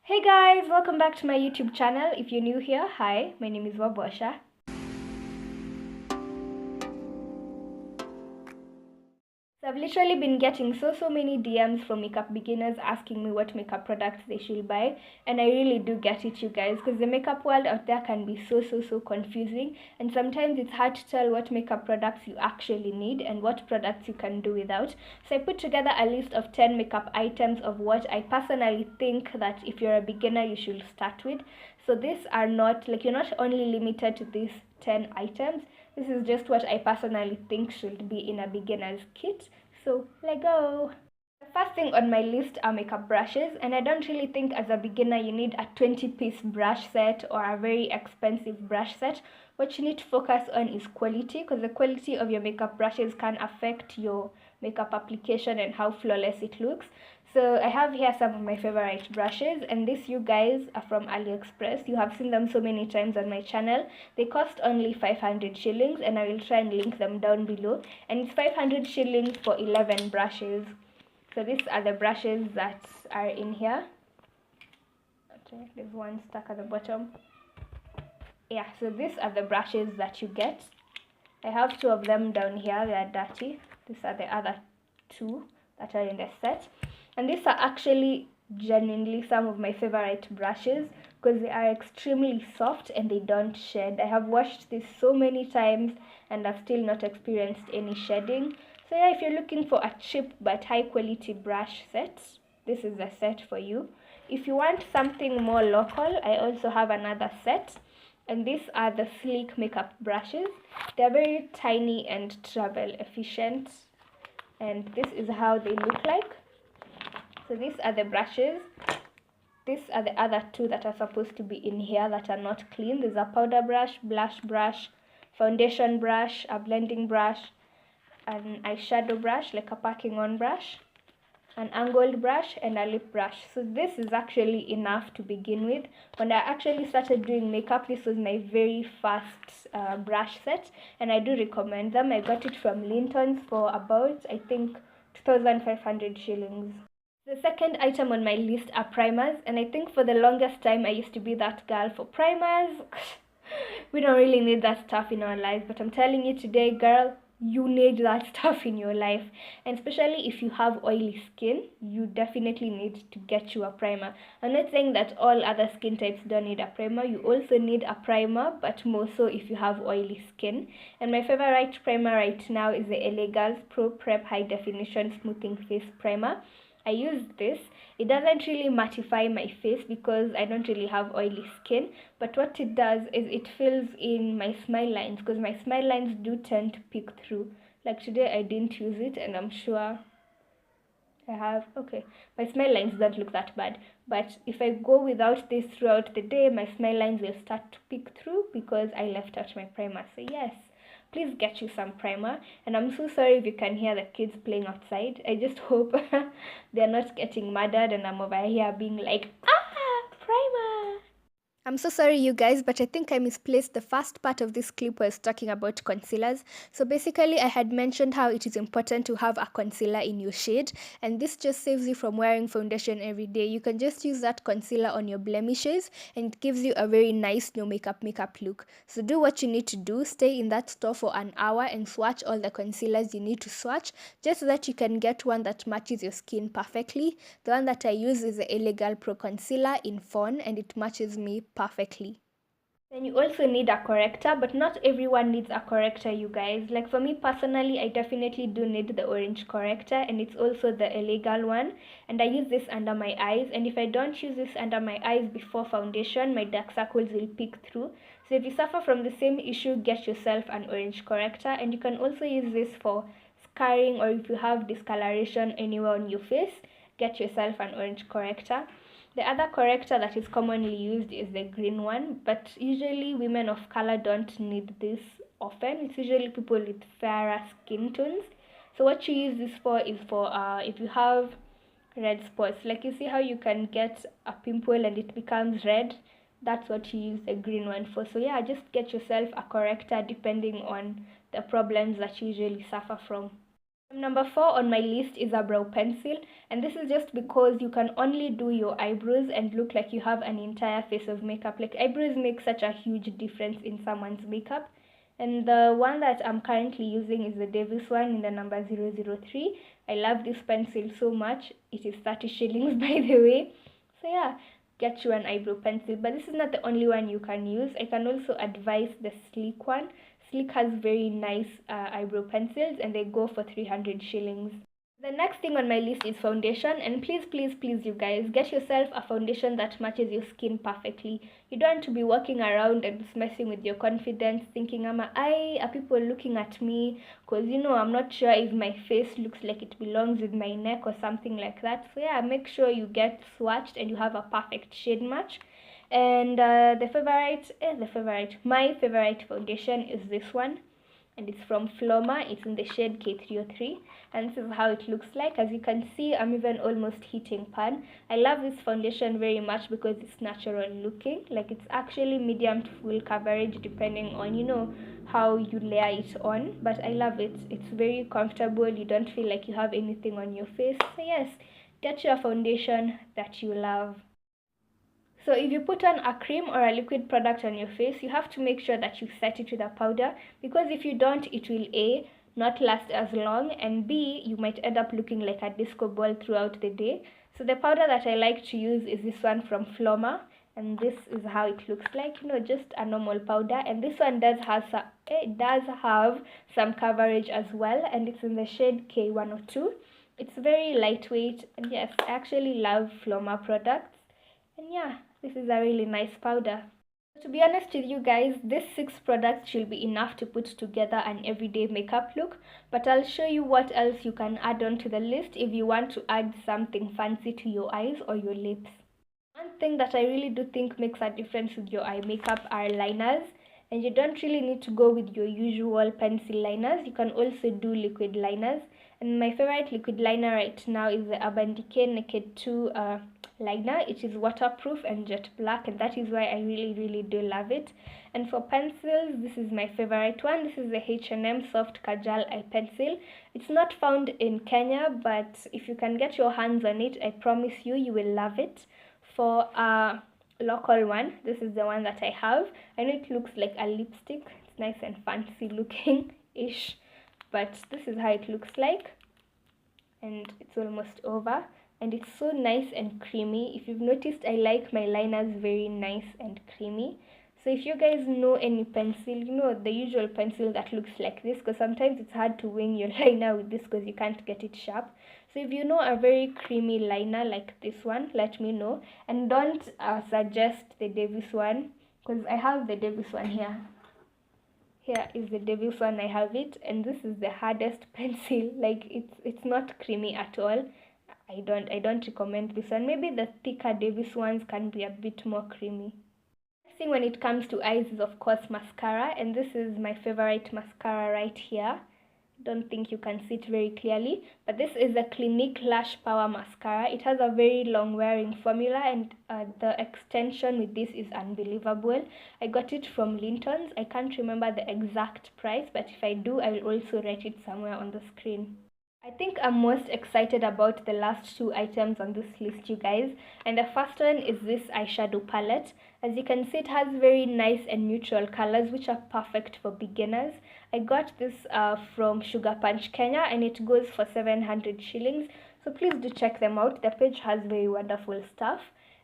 Hey guys, welcome back to my YouTube channel. If you're new here, hi, my name is Wabosha. So I've literally been getting so many DMs from makeup beginners asking me what makeup products they should buy, and I really do get it, you guys, because the makeup world out there can be so confusing, and sometimes it's hard to tell what makeup products you actually need and what products you can do without. So I put together a list of 10 makeup items of what I personally think that if you're a beginner you should start with. So these are not like, you're not only limited to these 10 items. This is just what I personally think should be in a beginner's kit. So let's go! The first thing on my list are makeup brushes, and I don't really think as a beginner you need a 20-piece brush set or a very expensive brush set. What you need to focus on is quality, because the quality of your makeup brushes can affect your makeup application and how flawless it looks. So I have here some of my favorite brushes, and these, you guys, are from Aliexpress. You have seen them so many times on my channel. They cost only 500 shillings, and I will try and link them down below. And it's 500 shillings for 11 brushes. So these are the brushes that are in here. Okay, there's one stuck at the bottom. Yeah, so these are the brushes that you get. I have two of them down here. They are dirty. These are the other two that are in the set. And these are actually genuinely some of my favorite brushes because they are extremely soft and they don't shed. I have washed this so many times and I've still not experienced any shedding. So yeah, if you're looking for a cheap but high quality brush set, this is the set for you. If you want something more local, I also have another set. And these are the sleek makeup brushes. They're very tiny and travel efficient. And this is how they look like. So these are the brushes. These are the other two that are supposed to be in here that are not clean. There's a powder brush, blush brush, foundation brush, a blending brush, an eyeshadow brush, like a packing on brush, an angled brush, and a lip brush. So this is actually enough to begin with. When I actually started doing makeup, this was my very first brush set, and I do recommend them. I got it from Lintons for about, I think, 2,500 shillings. The second item on my list are primers, and I think for the longest time I used to be that girl for primers. We don't really need that stuff in our lives, but I'm telling you today, girl, you need that stuff in your life. And especially if you have oily skin, you definitely need to get you a primer. I'm not saying that all other skin types don't need a primer. You also need a primer, but more so if you have oily skin. And my favorite primer right now is the LA Girls Pro Prep High Definition Smoothing Face Primer. I use this. It doesn't really mattify my face because I don't really have oily skin, but what it does is it fills in my smile lines, because my smile lines do tend to peek through. Like today I didn't use it and I'm sure I have. Okay, my smile lines don't look that bad, but if I go without this throughout the day, my smile lines will start to peek through because I left out my primer. So yes, please get you some primer. And I'm so sorry if you can hear the kids playing outside. I just hope they're not getting murdered and I'm over here being like, primer. I'm so sorry, you guys, but I think I misplaced the first part of this clip where I was talking about concealers. So basically, I had mentioned how it is important to have a concealer in your shade, and this just saves you from wearing foundation every day. You can just use that concealer on your blemishes, and it gives you a very nice no makeup look. So do what you need to do. Stay in that store for an hour and swatch all the concealers you need to swatch, just so that you can get one that matches your skin perfectly. The one that I use is the LA Girl Pro Concealer in Fawn, and it matches me perfectly. Then you also need a corrector, but not everyone needs a corrector, you guys. Like for me personally, I definitely do need the orange corrector, and it's also the illegal one, and I use this under my eyes. And if I don't use this under my eyes before foundation, my dark circles will peek through. So if you suffer from the same issue, get yourself an orange corrector. And you can also use this for scarring, or if you have discoloration anywhere on your face, get yourself an orange corrector. The other corrector that is commonly used is the green one, but usually women of color don't need this often. It's usually people with fairer skin tones. So what you use this for is for if you have red spots. Like you see how you can get a pimple and it becomes red? That's what you use the green one for. So yeah, just get yourself a corrector depending on the problems that you usually suffer from. Number 4 on my list is a brow pencil, and this is just because you can only do your eyebrows and look like you have an entire face of makeup. Like, eyebrows make such a huge difference in someone's makeup. And the one that I'm currently using is the Davis one in the number 003. I love this pencil so much. It is 30 shillings by the way. So yeah, get you an eyebrow pencil. But this is not the only one you can use. I can also advise the Sleek one. Sleek has very nice eyebrow pencils, and they go for 300 shillings. The next thing on my list is foundation, and please, please, please, you guys, get yourself a foundation that matches your skin perfectly. You don't want to be walking around and just messing with your confidence, thinking, are people looking at me? Because, I'm not sure if my face looks like it belongs with my neck or something like that. So yeah, make sure you get swatched and you have a perfect shade match. And my favorite foundation is this one, and it's from Flomar. It's in the shade K303, and this is how it looks like. As you can see, I'm even almost hitting pan. I love this foundation very much because it's natural looking. Like, it's actually medium to full coverage depending on how you layer it on, but I love it. It's very comfortable. You don't feel like you have anything on your face. So yes, get your foundation that you love. So if you put on a cream or a liquid product on your face, you have to make sure that you set it with a powder, because if you don't, it will A, not last as long, and B, you might end up looking like a disco ball throughout the day. So the powder that I like to use is this one from Flomar, and this is how it looks like, just a normal powder. And this one does have some coverage as well, and it's in the shade K102. It's very lightweight, and yes, I actually love Flomar products. And yeah, this is a really nice powder. To be honest with you guys, these 6 products should be enough to put together an everyday makeup look, but I'll show you what else you can add on to the list if you want to add something fancy to your eyes or your lips. One thing that I really do think makes a difference with your eye makeup are liners, and you don't really need to go with your usual pencil liners. You can also do liquid liners, and my favorite liquid liner right now is the Urban Decay Naked 2 liner. It is waterproof and jet black, and that is why I really do love it. And for pencils, this is my favorite one. This is the H&M Soft Kajal Eye Pencil. It's not found in Kenya, but if you can get your hands on it, I promise you will love it. For a local one, this is the one that I have. I know it looks like a lipstick. It's nice and fancy looking ish, but this is how it looks like, and it's almost over. And it's so nice and creamy. If you've noticed, I like my liners very nice and creamy. So if you guys know any pencil, the usual pencil that looks like this, because sometimes it's hard to wing your liner with this because you can't get it sharp. So if you know a very creamy liner like this one, let me know. And don't suggest the Davis one, because I have the Davis one here. Here is the Davis one, I have it, and this is the hardest pencil. Like, it's not creamy at all. I don't recommend this one. Maybe the thicker Davis ones can be a bit more creamy. Next thing when it comes to eyes is of course mascara, and this is my favorite mascara right here. Don't think you can see it very clearly, but this is the Clinique Lash Power Mascara. It has a very long wearing formula, and the extension with this is unbelievable. I got it from Lintons. I can't remember the exact price, but if I do, I will also write it somewhere on the screen. I think I'm most excited about the last 2 items on this list, you guys. And the first one is this eyeshadow palette. As you can see, it has very nice and neutral colors, which are perfect for beginners. I got this from Sugar Punch Kenya, and it goes for 700 shillings. So please do check them out. The page has very wonderful stuff.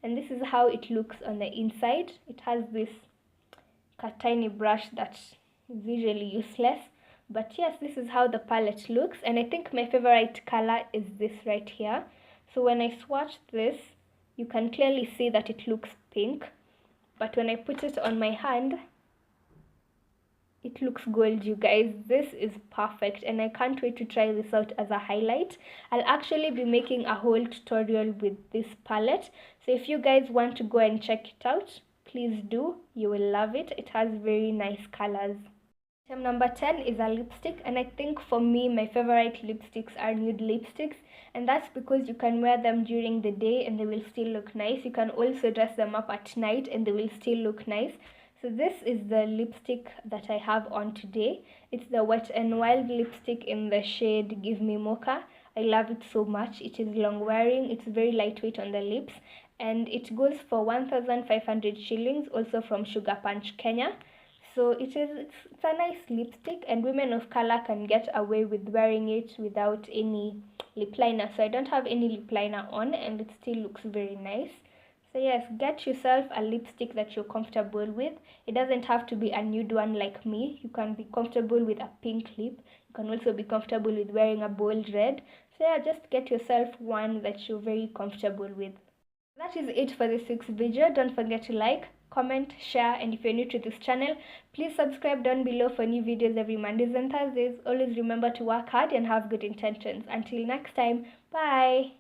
And this is how it looks on the inside. It has this tiny brush that is usually useless. But yes, this is how the palette looks, and I think my favorite color is this right here. So when I swatch this, you can clearly see that it looks pink, but when I put it on my hand, it looks gold, you guys. This is perfect, and I can't wait to try this out as a highlight. I'll actually be making a whole tutorial with this palette, so if you guys want to go and check it out, please do. You will love it. It has very nice colors. Item number 10 is a lipstick, and I think for me my favorite lipsticks are nude lipsticks, and that's because you can wear them during the day and they will still look nice. You can also dress them up at night and they will still look nice. So this is the lipstick that I have on today. It's the Wet n Wild lipstick in the shade Give Me Mocha. I love it so much. It is long wearing, it's very lightweight on the lips, and it goes for 1,500 shillings, also from Sugar Punch, Kenya. So it's a nice lipstick, and women of color can get away with wearing it without any lip liner. So I don't have any lip liner on, and it still looks very nice. So yes, get yourself a lipstick that you're comfortable with. It doesn't have to be a nude one like me. You can be comfortable with a pink lip. You can also be comfortable with wearing a bold red. So yeah, just get yourself one that you're very comfortable with. That is it for this week's video. Don't forget to like, comment, share, and if you're new to this channel, please subscribe down below for new videos every Mondays and Thursdays. Always remember to work hard and have good intentions. Until next time, bye!